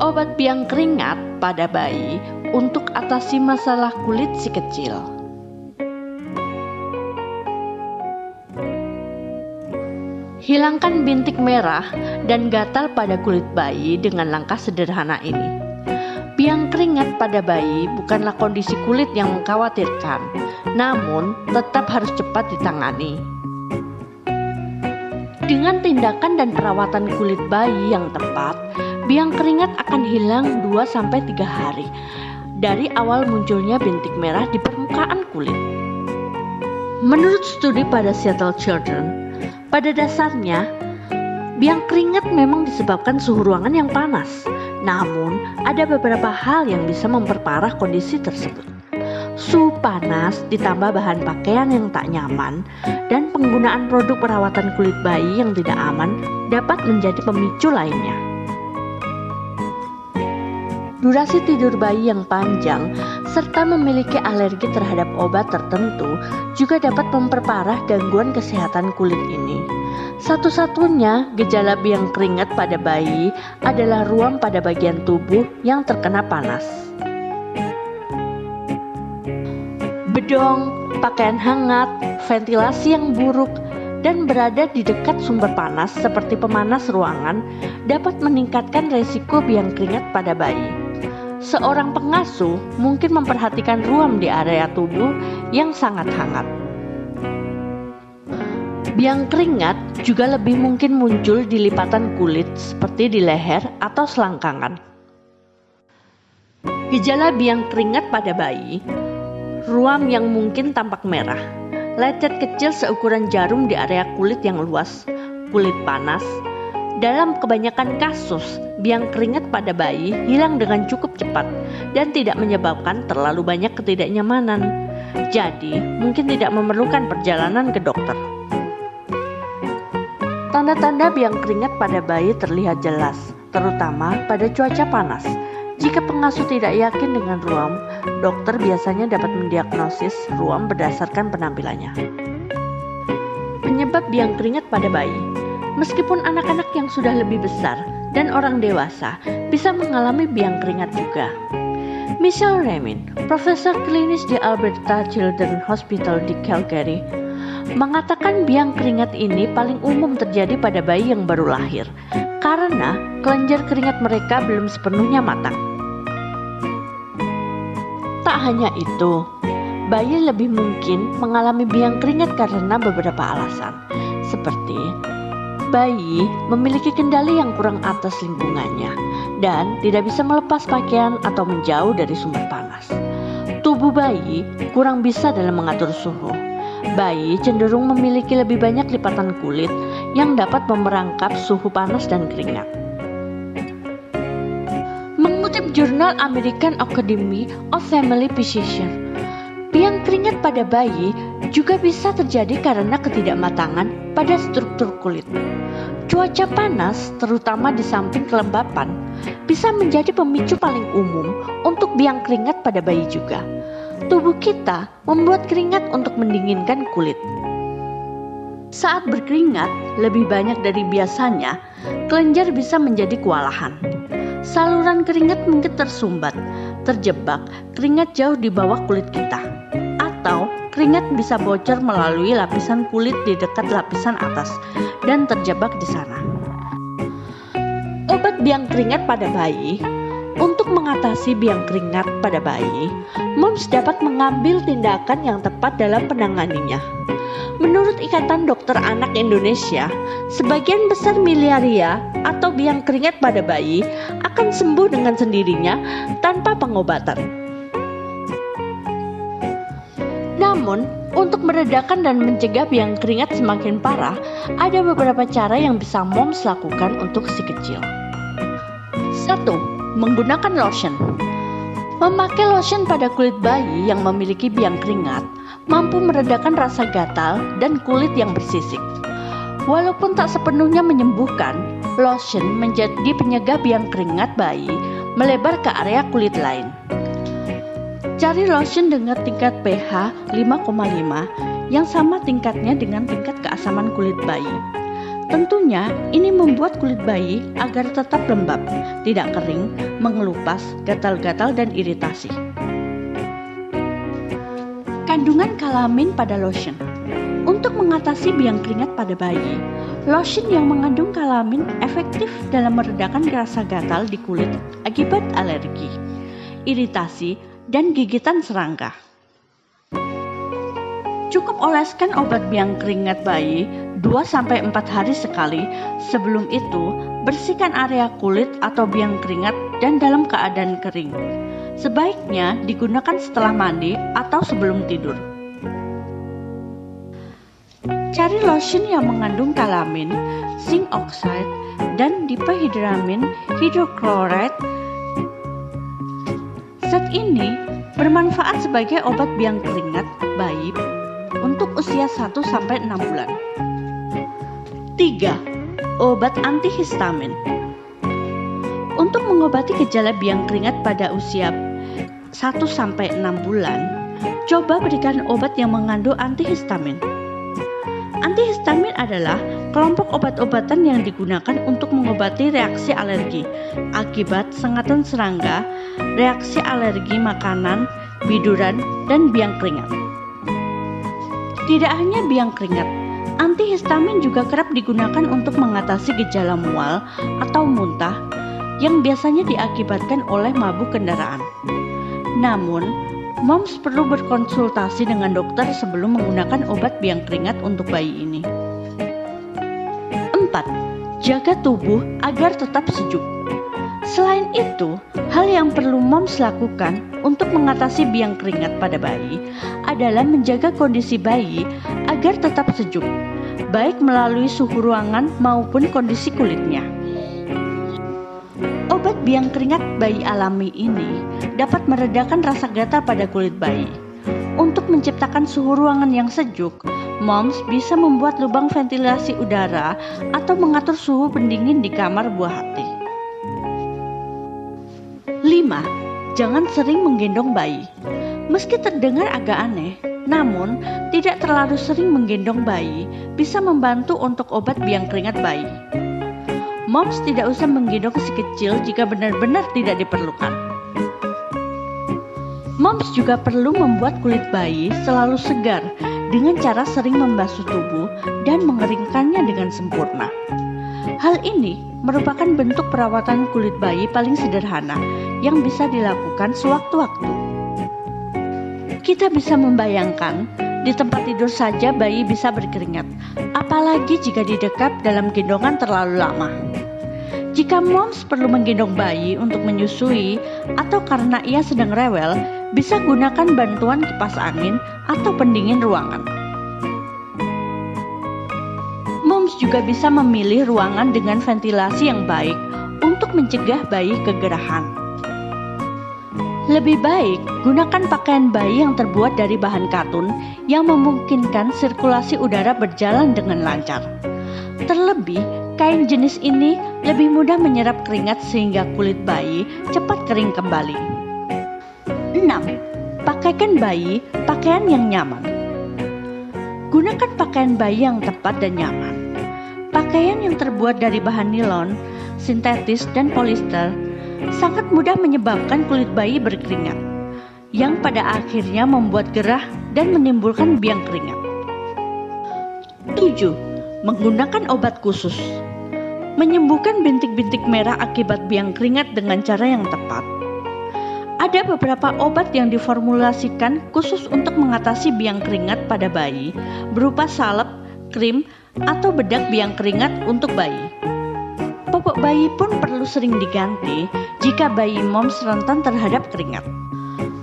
Obat biang keringat pada bayi untuk atasi masalah kulit si kecil. Hilangkan bintik merah dan gatal pada kulit bayi dengan langkah sederhana ini. Biang keringat pada bayi bukanlah kondisi kulit yang mengkhawatirkan, namun tetap harus cepat ditangani. Dengan tindakan dan perawatan kulit bayi yang tepat, biang keringat akan hilang 2-3 hari dari awal munculnya bintik merah di permukaan kulit. Menurut studi pada Seattle Children, pada dasarnya biang keringat memang disebabkan suhu ruangan yang panas. Namun, ada beberapa hal yang bisa memperparah kondisi tersebut. Suhu panas ditambah bahan pakaian yang tak nyaman dan penggunaan produk perawatan kulit bayi yang tidak aman dapat menjadi pemicu lainnya. Durasi tidur bayi yang panjang serta memiliki alergi terhadap obat tertentu juga dapat memperparah gangguan kesehatan kulit ini. Satu-satunya gejala biang keringat pada bayi adalah ruam pada bagian tubuh yang terkena panas. Bedong, pakaian hangat, ventilasi yang buruk, dan berada di dekat sumber panas seperti pemanas ruangan dapat meningkatkan resiko biang keringat pada bayi. Seorang pengasuh mungkin memperhatikan ruam di area tubuh yang sangat hangat. Biang keringat juga lebih mungkin muncul di lipatan kulit seperti di leher atau selangkangan. Gejala biang keringat pada bayi, ruam yang mungkin tampak merah, lecet kecil seukuran jarum di area kulit yang luas, kulit panas. Dalam kebanyakan kasus, biang keringat pada bayi hilang dengan cukup cepat dan tidak menyebabkan terlalu banyak ketidaknyamanan. Jadi, mungkin tidak memerlukan perjalanan ke dokter. Tanda-tanda biang keringat pada bayi terlihat jelas, terutama pada cuaca panas. Jika pengasuh tidak yakin dengan ruam, dokter biasanya dapat mendiagnosis ruam berdasarkan penampilannya. Penyebab biang keringat pada bayi. Meskipun anak-anak yang sudah lebih besar dan orang dewasa bisa mengalami biang keringat juga. Michelle Remin, profesor klinis di Alberta Children's Hospital di Calgary, mengatakan biang keringat ini paling umum terjadi pada bayi yang baru lahir karena kelenjar keringat mereka belum sepenuhnya matang. Tak hanya itu, bayi lebih mungkin mengalami biang keringat karena beberapa alasan, seperti bayi memiliki kendali yang kurang atas lingkungannya dan tidak bisa melepas pakaian atau menjauh dari sumber panas. Tubuh bayi kurang bisa dalam mengatur suhu. Bayi cenderung memiliki lebih banyak lipatan kulit yang dapat memerangkap suhu panas dan keringat. Mengutip jurnal American Academy of Family Physicians, biang keringat pada bayi juga bisa terjadi karena ketidakmatangan pada struktur kulit. Cuaca panas, terutama di samping kelembapan, bisa menjadi pemicu paling umum untuk biang keringat pada bayi juga. Tubuh kita membuat keringat untuk mendinginkan kulit. Saat berkeringat lebih banyak dari biasanya, kelenjar bisa menjadi kewalahan. Saluran keringat mungkin tersumbat, terjebak keringat jauh di bawah kulit kita, atau keringat bisa bocor melalui lapisan kulit di dekat lapisan atas dan terjebak di sana. Obat biang keringat pada bayi. Untuk mengatasi biang keringat pada bayi, moms dapat mengambil tindakan yang tepat dalam penanganinya. Menurut Ikatan Dokter Anak Indonesia, sebagian besar miliaria atau biang keringat pada bayi akan sembuh dengan sendirinya tanpa pengobatan. Namun, untuk meredakan dan mencegah biang keringat semakin parah, ada beberapa cara yang bisa moms lakukan untuk si kecil. 1. Menggunakan lotion. Memakai lotion pada kulit bayi yang memiliki biang keringat mampu meredakan rasa gatal dan kulit yang bersisik. Walaupun tak sepenuhnya menyembuhkan, lotion menjadi penyegah biang keringat bayi melebar ke area kulit lain. Cari lotion dengan tingkat pH 5,5 yang sama tingkatnya dengan tingkat keasaman kulit bayi. Tentunya ini membuat kulit bayi agar tetap lembab, tidak kering, mengelupas, gatal-gatal, dan iritasi. Kandungan kalamin pada lotion. Untuk mengatasi biang keringat pada bayi, lotion yang mengandung kalamin efektif dalam meredakan rasa gatal di kulit akibat alergi, iritasi, dan gigitan serangga. Cukup oleskan obat biang keringat bayi 2-4 hari sekali. Sebelum itu, bersihkan area kulit atau biang keringat dan dalam keadaan kering. Sebaiknya digunakan setelah mandi atau sebelum tidur. Cari lotion yang mengandung kalamin, zinc oxide, dan diphenhydramine hydrochloride. Zat ini bermanfaat sebagai obat biang keringat bayi untuk usia 1-6 bulan. 3. Obat antihistamin. Untuk mengobati gejala biang keringat pada usia 1-6 bulan, coba berikan obat yang mengandung antihistamin. Antihistamin adalah kelompok obat-obatan yang digunakan untuk mengobati reaksi alergi akibat sengatan serangga, reaksi alergi makanan, biduran, dan biang keringat. Tidak hanya biang keringat, antihistamin juga kerap digunakan untuk mengatasi gejala mual atau muntah yang biasanya diakibatkan oleh mabuk kendaraan. Namun, moms perlu berkonsultasi dengan dokter sebelum menggunakan obat biang keringat untuk bayi ini. 4. Jaga tubuh agar tetap sejuk. Selain itu, hal yang perlu moms lakukan untuk mengatasi biang keringat pada bayi adalah menjaga kondisi bayi agar tetap sejuk, baik melalui suhu ruangan maupun kondisi kulitnya. Obat biang keringat bayi alami ini dapat meredakan rasa gatal pada kulit bayi. Untuk menciptakan suhu ruangan yang sejuk, moms bisa membuat lubang ventilasi udara atau mengatur suhu pendingin di kamar buah hati. 5. Jangan sering menggendong bayi. Meski terdengar agak aneh, namun tidak terlalu sering menggendong bayi bisa membantu untuk obat biang keringat bayi. Moms tidak usah menggendong si kecil jika benar-benar tidak diperlukan. Moms juga perlu membuat kulit bayi selalu segar dengan cara sering membasuh tubuh dan mengeringkannya dengan sempurna. Hal ini merupakan bentuk perawatan kulit bayi paling sederhana yang bisa dilakukan sewaktu-waktu. Kita bisa membayangkan di tempat tidur saja bayi bisa berkeringat, apalagi jika didekap dalam gendongan terlalu lama. Jika moms perlu menggendong bayi untuk menyusui atau karena ia sedang rewel, bisa gunakan bantuan kipas angin atau pendingin ruangan. Moms juga bisa memilih ruangan dengan ventilasi yang baik untuk mencegah bayi kegerahan. Lebih baik gunakan pakaian bayi yang terbuat dari bahan katun yang memungkinkan sirkulasi udara berjalan dengan lancar. Terlebih, kain jenis ini lebih mudah menyerap keringat sehingga kulit bayi cepat kering kembali. 6. Pakaikan bayi pakaian yang nyaman. Gunakan pakaian bayi yang tepat dan nyaman. Pakaian yang terbuat dari bahan nilon, sintetis, dan polister sangat mudah menyebabkan kulit bayi berkeringat, yang pada akhirnya membuat gerah dan menimbulkan biang keringat. 7. Menggunakan obat khusus. Menyembuhkan bintik-bintik merah akibat biang keringat dengan cara yang tepat. Ada beberapa obat yang diformulasikan khusus untuk mengatasi biang keringat pada bayi, berupa salep, krim, atau bedak biang keringat untuk bayi. Popok bayi pun perlu sering diganti jika bayi moms rentan terhadap keringat.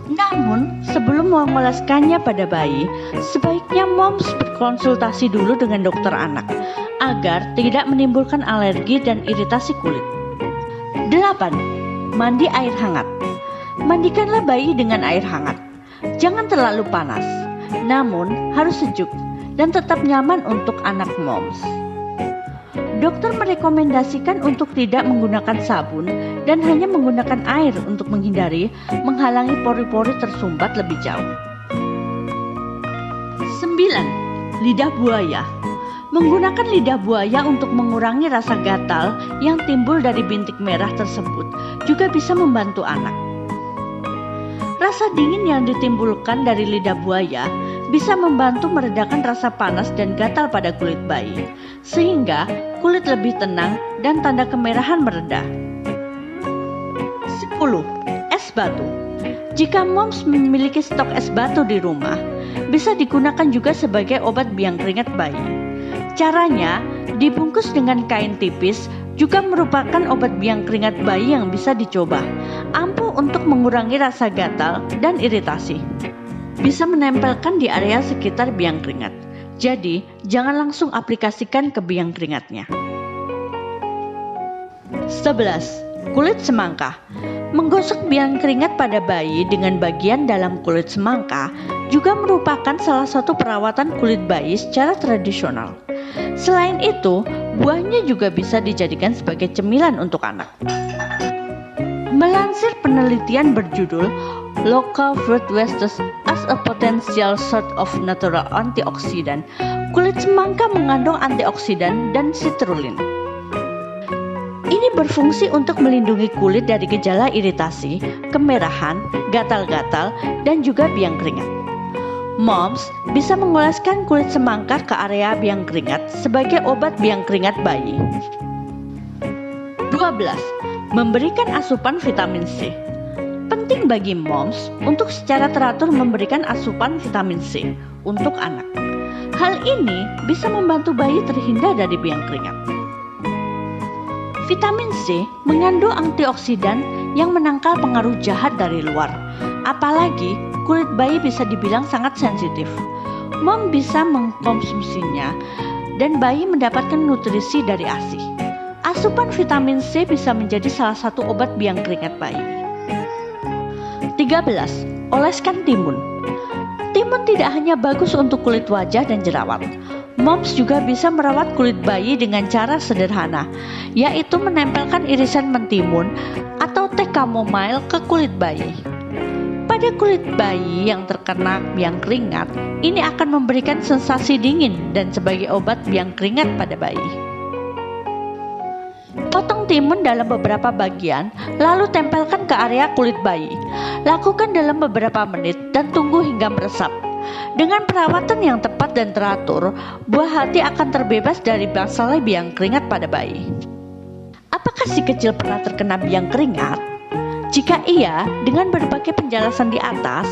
Namun, sebelum mengoleskannya pada bayi, sebaiknya moms berkonsultasi dulu dengan dokter anak agar tidak menimbulkan alergi dan iritasi kulit. 8. Mandi air hangat. Mandikanlah bayi dengan air hangat. Jangan terlalu panas, namun harus sejuk dan tetap nyaman untuk anak moms. Dokter merekomendasikan untuk tidak menggunakan sabun dan hanya menggunakan air untuk menghalangi pori-pori tersumbat lebih jauh. 9. Lidah buaya. Menggunakan lidah buaya untuk mengurangi rasa gatal yang timbul dari bintik merah tersebut juga bisa membantu anak. Rasa dingin yang ditimbulkan dari lidah buaya bisa membantu meredakan rasa panas dan gatal pada kulit bayi, sehingga kulit lebih tenang dan tanda kemerahan mereda. 10. Es batu. Jika moms memiliki stok es batu di rumah, bisa digunakan juga sebagai obat biang keringat bayi. Caranya, dibungkus dengan kain tipis juga merupakan obat biang keringat bayi yang bisa dicoba. Ampuh untuk mengurangi rasa gatal dan iritasi. Bisa menempelkan di area sekitar biang keringat. Jadi, jangan langsung aplikasikan ke biang keringatnya. 11. Kulit semangka. Menggosok biang keringat pada bayi dengan bagian dalam kulit semangka juga merupakan salah satu perawatan kulit bayi secara tradisional. Selain itu, buahnya juga bisa dijadikan sebagai cemilan untuk anak. Melansir penelitian berjudul Local Fruit Wastes as a Potential Source of Natural Antioxidant, kulit semangka mengandung antioksidan dan citrulline. Ini berfungsi untuk melindungi kulit dari gejala iritasi, kemerahan, gatal-gatal, dan juga biang keringat. Moms bisa mengoleskan kulit semangka ke area biang keringat sebagai obat biang keringat bayi. 12. Memberikan asupan vitamin C. Penting bagi moms untuk secara teratur memberikan asupan vitamin C untuk anak. Hal ini bisa membantu bayi terhindar dari biang keringat. Vitamin C mengandung antioksidan yang menangkal pengaruh jahat dari luar. Apalagi kulit bayi bisa dibilang sangat sensitif. Mom bisa mengkonsumsinya dan bayi mendapatkan nutrisi dari ASI. Asupan vitamin C bisa menjadi salah satu obat biang keringat bayi. 13. Oleskan timun. Timun tidak hanya bagus untuk kulit wajah dan jerawat. Moms juga bisa merawat kulit bayi dengan cara sederhana, yaitu menempelkan irisan mentimun atau teh chamomile ke kulit bayi. Pada kulit bayi yang terkena biang keringat, ini akan memberikan sensasi dingin dan sebagai obat biang keringat pada bayi. Potong timun dalam beberapa bagian, lalu tempelkan ke area kulit bayi. Lakukan dalam beberapa menit dan tunggu hingga meresap. Dengan perawatan yang tepat dan teratur, buah hati akan terbebas dari masalah biang keringat pada bayi. Apakah si kecil pernah terkena biang keringat? Jika iya, dengan berbagai penjelasan di atas,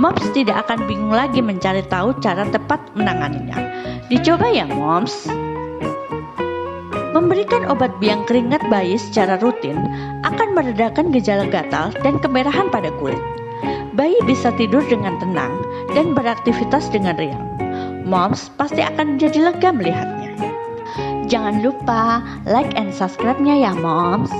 moms tidak akan bingung lagi mencari tahu cara tepat menanganinya. Dicoba ya moms. Memberikan obat biang keringat bayi secara rutin akan meredakan gejala gatal dan kemerahan pada kulit. Bayi bisa tidur dengan tenang dan beraktivitas dengan riang. Moms pasti akan jadi lega melihatnya. Jangan lupa like and subscribe-nya ya moms.